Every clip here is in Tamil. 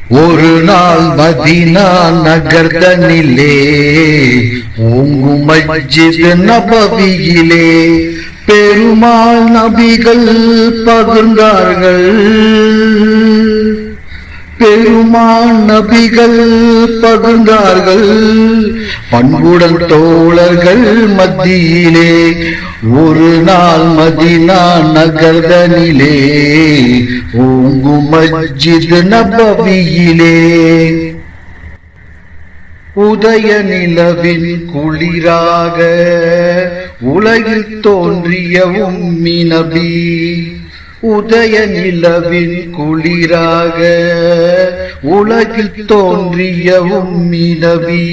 ஒரு நாள் மதீனா நகர்தனிலே ஓங்கும் மஸ்ஜித் நபவியிலே பெருமாள் நபிகள் பகிர்ந்தார்கள். பெருமாள் நபிகள் பகிர்ந்தார்கள் பண்புடன் தோழர்கள் மத்தியிலே. ஒரு நாள் மதீனா நகர்தனிலே ஓங்கும் மஸ்ஜித் நபவியிலே உதய நிலவின் குளிராக உலகில் தோன்றிய உம்மி நபி. உதய நிலவின் குளிராக உலகில் தோன்றிய உம்மி நபி.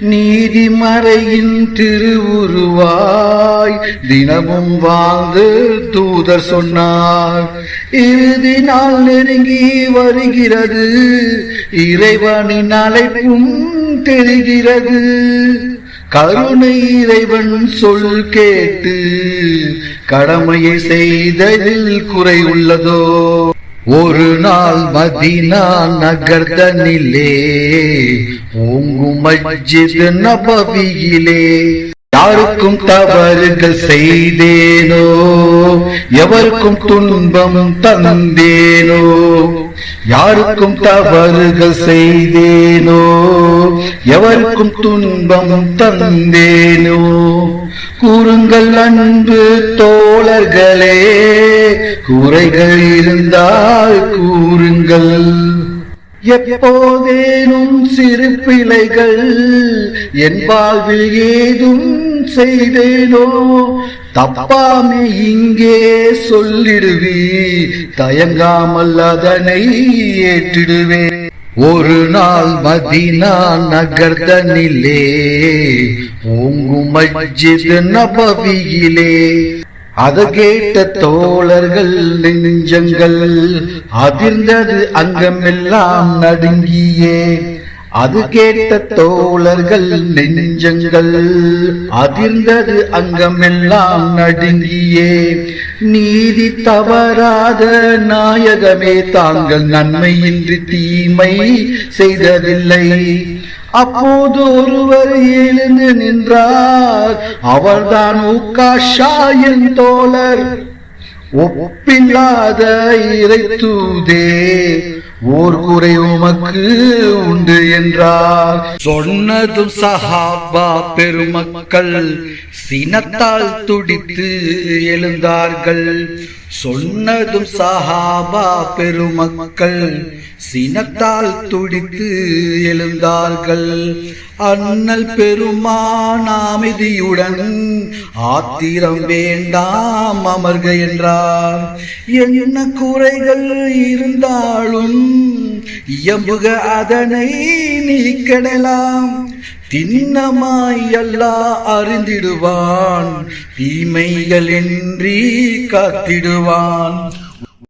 நீதிமறையின் திருவுருவாய் தினமும் வாழ்ந்து தூதர் சொன்னார். இறுதி நாள் நெருங்கி வருகிறது, இறைவனின் அழைப்பும் தெரிகிறது. கருணை இறைவன் சொல் கேட்டு கடமையை செய்ததில் குறை உள்ளதோ? ஒரு நாள் மதீனா நகர்தனிலே ஓங்கும் மஸ்ஜித் நபவியிலே யாருக்கும் தவறுகள் செய்தேனோ, எவருக்கும் துன்பம் தந்தேனோ. யாருக்கும் தவறுகள் செய்தேனோ, எவருக்கும் துன்பம் தந்தேனோ. கூறுங்கள் அன்பு தோழர்களே, குறைகள் இருந்தால் கூறுங்கள். எப்போதேனும் சிறு பிழைகள் என் வாழ்வில் ஏதும் செய்தேனோ, தப்பாமே இங்கே சொல்லிடுவே, தயங்காமல் அதனை ஏற்றிடுவேன். ஒரு நாள் மதீனா நகர்தனிலே ஓங்கும் மஸ்ஜித் நபவியிலே அது கேட்ட தோழர்கள் நெஞ்சங்கள் அதிர்ந்தது அங்கமெல்லாம் நடுங்கியே. அது கேட்ட தோழர்கள் நெஞ்சங்கள் அதிர்ந்தது அங்கமெல்லாம் நடுங்கியே. நீதி தவறாத நாயகமே, தாங்கள் நன்மையின்றி தீமை செய்ததில்லை. அப்போது ஒருவர் எழுந்து நின்றார், அவர்தான் உக்காஷா என் தோழர். ஒப்பில்லாத இறை தூதே, ஓர் குறை உமக்கு உண்டு என்றார். சொன்னதும் சஹாபா பெருமக்கள் சினத்தால் துடித்து எழுந்தார்கள். சொன்னதும் சஹாபா பெருமக்கள் சினத்தால் துடித்து எழுந்தார்கள். அண்ணல் பெருமான் அமைதியுடன் ஆத்திரம் வேண்டாம் அமர்க என்றார். என்ன குறைகள் இருந்தாலும் இயம்புக, அதனை நீக்கிடலாம். திண்ணமாய் அல்லாஹ் அறிந்திடுவான், தீமைகளின்றி காத்திடுவான்.